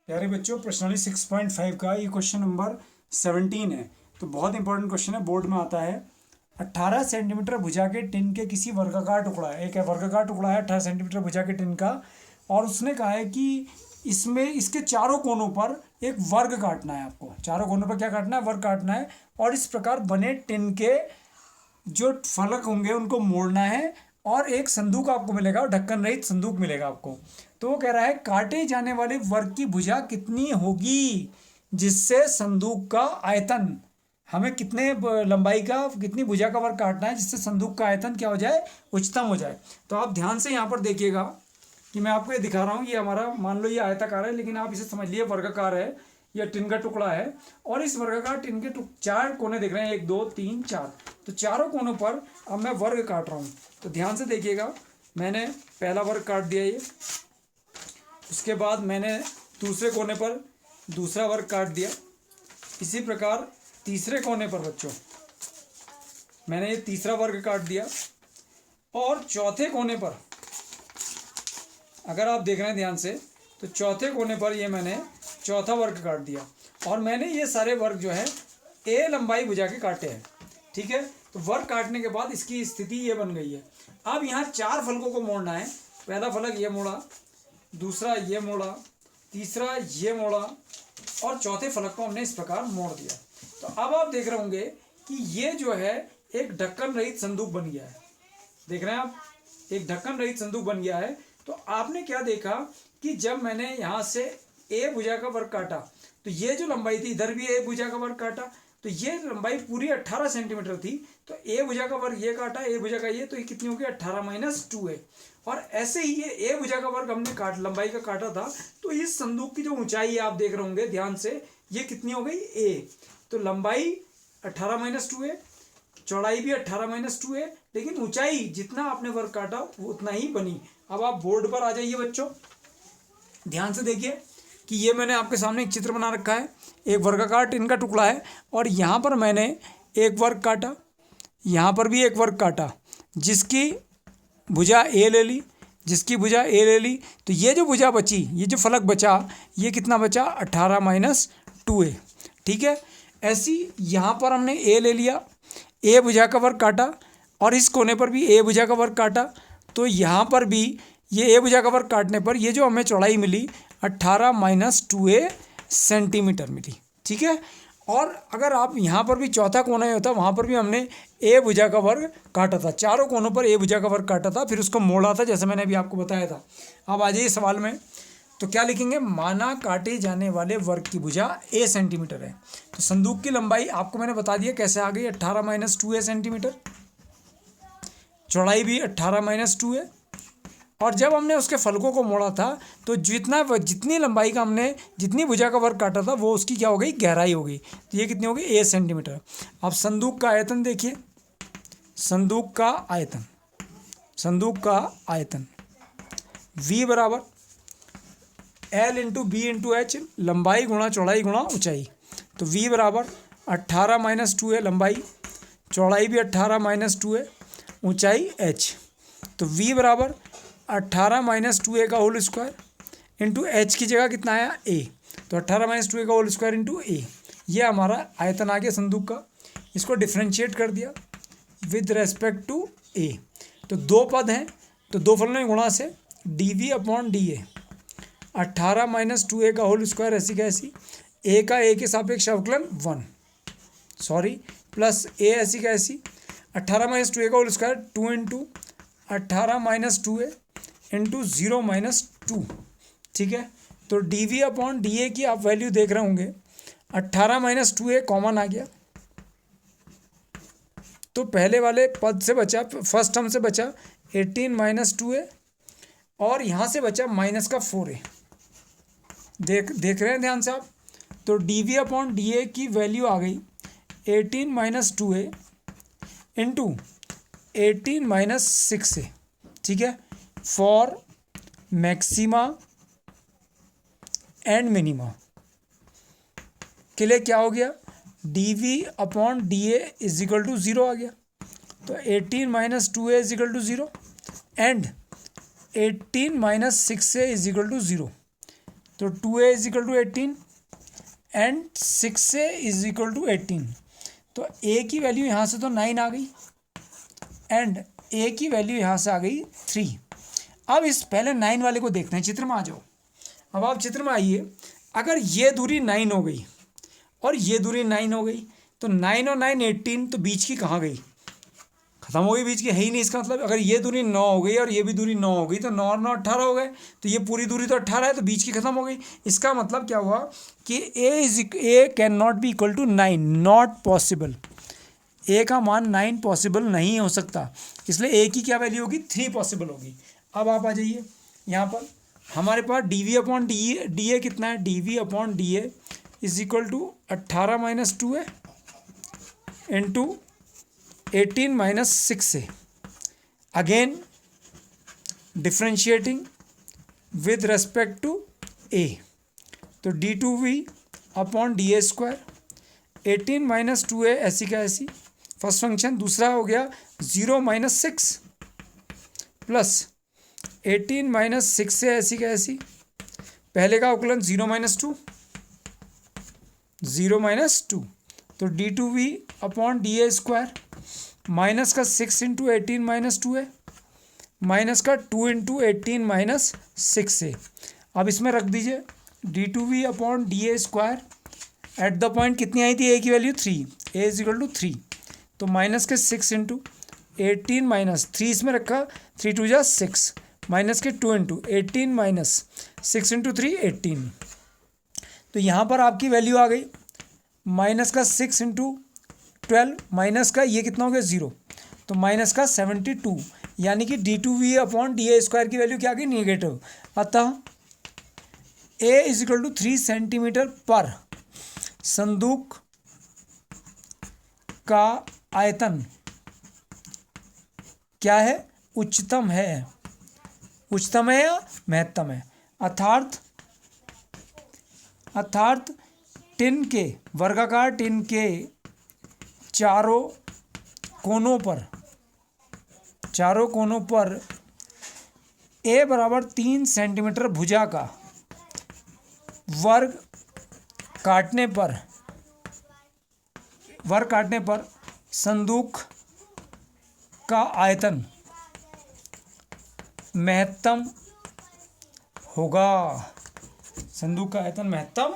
प्यारे बच्चों, प्रश्नावली 6.5 का ये क्वेश्चन नंबर 17 है। तो बहुत इंपॉर्टेंट क्वेश्चन है, बोर्ड में आता है। 18 सेंटीमीटर भुजा के टिन के किसी वर्गाकार टुकड़ा है, एक वर्गाकार टुकड़ा है 18 सेंटीमीटर भुजा के टिन का, और उसने कहा है कि इसमें इसके चारों कोनों पर एक वर्ग काटना है। आपको चारों कोनों पर क्या काटना है? वर्ग काटना है। और इस प्रकार बने टिन के जो फलक होंगे उनको मोड़ना है, और एक संदूक आपको मिलेगा, ढक्कन रहित संदूक मिलेगा आपको। तो वो कह रहा है काटे जाने वाले वर्ग की भुजा कितनी होगी जिससे संदूक का आयतन, हमें कितने लंबाई का, कितनी भुजा का वर्ग काटना है जिससे संदूक का आयतन क्या हो जाए? उच्चतम हो जाए। तो आप ध्यान से यहाँ पर देखिएगा कि मैं आपको ये दिखा रहा हूँ। ये हमारा, मान लो ये आयताकार है, लेकिन आप इसे समझ लिए वर्गाकार है, यह टिन का टुकड़ा है। और इस वर्गाकार टिन के चार कोने दिख रहे हैं, 1 2 3 4। तो चारों कोनों पर अब मैं वर्ग काट रहा हूँ। तो ध्यान से देखिएगा, मैंने पहला वर्ग काट दिया ये, उसके बाद मैंने दूसरे कोने पर दूसरा वर्ग काट दिया। इसी प्रकार तीसरे कोने पर बच्चों मैंने ये तीसरा वर्ग काट दिया। और चौथे कोने पर अगर आप देख रहे हैं ध्यान से, तो चौथे कोने पर ये मैंने चौथा वर्ग काट दिया। और मैंने ये सारे वर्ग जो है ए लंबाई भुजा के काटे हैं। ठीक है, तो वर्ग काटने के बाद इसकी स्थिति ये बन गई है। अब यहाँ चार फलकों को मोड़ना है। पहला फलक ये मोड़ा, दूसरा ये मोड़ा, तीसरा ये मोड़ा, और चौथे फलक को हमने इस प्रकार मोड़ दिया। तो अब आप देख रहे होंगे कि ये जो है एक ढक्कन रहित संदूक बन गया है। देख रहे हैं आप, एक ढक्कन रहित संदूक बन गया है। तो आपने क्या देखा कि जब मैंने यहाँ से ए भुजा का वर्ग काटा, तो ये जो लंबाई थी, इधर भी ए भुजा का वर्ग काटा, तो ये लंबाई पूरी 18 सेंटीमीटर थी। तो ए भुजा का वर्ग ये काटा, ए भुजा का ये, तो ये कितनी होगी? 18 - 2a। और ऐसे ही ये ए भुजा का वर्ग हमने लंबाई का काटा था। तो इस संदूक की जो ऊंचाई है, आप देख रहे होंगे ध्यान से, ये कितनी हो गई? ए। तो लंबाई 18 - 2a, चौड़ाई भी 18 - 2a, लेकिन ऊंचाई जितना आपने वर्ग काटा वो उतना ही बनी। अब आप बोर्ड पर आ जाइए बच्चों, ध्यान से देखिए कि ये मैंने आपके सामने एक चित्र बना रखा है। एक वर्गाकार टिन का टुकड़ा है, और यहाँ पर मैंने एक वर्ग काटा, यहाँ पर भी एक वर्ग काटा, जिसकी भुजा ए ले ली, जिसकी भुजा ए ले ली। तो ये जो भुजा बची, ये जो फलक बचा, ये कितना बचा? 18 - 2a। ठीक है, ऐसी यहाँ पर हमने ए ले लिया, ए भुजा का वर्ग काटा, और इस कोने पर भी ए भुजा का वर्ग काटा। तो यहाँ पर भी ये ए भुजा का वर्ग काटने पर ये जो हमें चौड़ाई मिली 18 - 2a सेंटीमीटर मिली। ठीक है, और अगर आप यहाँ पर भी चौथा कोना होता, वहाँ पर भी हमने ए भुजा का वर्ग काटा था, चारों कोनों पर ए भुजा का वर्ग काटा था, फिर उसको मोड़ा था, जैसे मैंने अभी आपको बताया था। अब आ जाइए सवाल में, तो क्या लिखेंगे? माना काटे जाने वाले वर्ग की भुजा ए सेंटीमीटर है। तो संदूक की लंबाई आपको मैंने बता दिया कैसे आ गई, 18 - 2a सेंटीमीटर, चौड़ाई भी 18 - 2a। और जब हमने उसके फलकों को मोड़ा था, तो जितनी लंबाई का हमने, जितनी भुजा का वर्ग काटा था, वो उसकी क्या हो गई? गहराई हो गई। तो ये कितनी हो गई? ए सेंटीमीटर। अब संदूक का आयतन देखिए, संदूक का आयतन, संदूक का आयतन V बराबर L × B × H, लंबाई गुणा चौड़ाई गुणा ऊंचाई। तो V बराबर 18 - 2a लंबाई, चौड़ाई भी 18 - 2a, ऊंचाई h। तो V बराबर 18 - 2a का होल स्क्वायर इंटू h की जगह कितना आया? a। तो 18 - 2a का होल स्क्वायर इंटू a, ये हमारा आयतन आ गया संदूक का। इसको डिफ्रेंशिएट कर दिया विद रेस्पेक्ट टू a। तो दो पद हैं, तो दो फलनों की गुणा से dV/dA, 18 - 2a का होल स्क्वायर ऐसी कैसी, a का a के सापेक्ष अवकलन 1, सॉरी, प्लस a ऐसी कैसी, 18 - 2a का होल स्क्वायर 2 × 18 - 2a इंटू 0 - 2। ठीक है, तो dV/dA की आप वैल्यू देख रहे होंगे, 18 - 2a कॉमन आ गया, तो पहले वाले पद से बचा, फर्स्ट टर्म से बचा 18 - 2a, और यहाँ से बचा -4a। देख रहे हैं ध्यान से आप, तो dV/dA की वैल्यू आ गई 18 - 2a इंटू 18 - 6a। ठीक है, फॉर मैक्सिमा एंड मिनिमा के लिए क्या हो गया? dV/dA = 0 आ गया। तो 18 - 2a = 0 एंड 18 - 6a = 0। तो 2a is equal to 18 and 6a is equal to 18। तो a की वैल्यू यहाँ से तो 9 आ गई एंड a की वैल्यू यहाँ से आ गई 3। अब इस पहले 9 वाले को देखते हैं, चित्र में आ जाओ। अब आप चित्र में आइए, अगर ये दूरी 9 हो गई और ये दूरी 9 हो गई तो 9 और 9 18, तो बीच की कहाँ गई, खत्म हो गई, बीच की है ही नहीं। इसका मतलब अगर ये दूरी 9 हो गई और ये भी दूरी 9 हो गई तो 9 और 9 18 हो गए, तो ये पूरी दूरी तो 18 है, तो बीच की खत्म हो गई। इसका मतलब क्या हुआ कि a can not be equal to 9, not possible. A का मान 9 पॉसिबल नहीं हो सकता, इसलिए ए की क्या वैल्यू होगी, 3 पॉसिबल होगी। अब आप आ जाइए यहाँ पर, हमारे पास d v upon d a कितना है, d v upon d a is equal to 18 माइनस 2 है इंटू 18 माइनस 6 है। Again differentiating with respect to a, तो d two v upon d a square, 18 माइनस 2 है ऐसी का ऐसी फर्स्ट फंक्शन, दूसरा हो गया 0 माइनस 6 प्लस 18 माइनस 6 है ऐसी का ऐसी, पहले का अवकलन 0 माइनस 2, 0 माइनस 2, तो d two v upon d a square, minus का 6 इंटू 18 माइनस 2 है, माइनस का 2 इंटू 18 माइनस 6 है। अब इसमें रख दीजिए d two v upon d a square, at the point कितनी आई थी, ए की वैल्यू 3, ए इज इक्वल टू 3, तो माइनस के 6 इंटू 18 माइनस 3 इसमें रखा, 3 टू जा 6, माइनस के 2 इंटू 18 माइनस 6 इंटू 3 18, तो यहाँ पर आपकी वैल्यू आ गई माइनस का 6 इंटू 12, माइनस का ये कितना हो गया 0, तो माइनस का 72, यानी कि d two v upon d a square की वैल्यू क्या आ गई, निगेटिव। अतः a is equal to 3 centimetre पर संदूक का आयतन क्या है, उच्चतम है, उच्चतम है या महत्तम है, अर्थात टिन के, वर्गाकार टिन के चारों कोनों पर ए बराबर 3 सेंटीमीटर भुजा का वर्ग काटने पर संदूक का आयतन महत्तम होगा, संदूक का आयतन महत्तम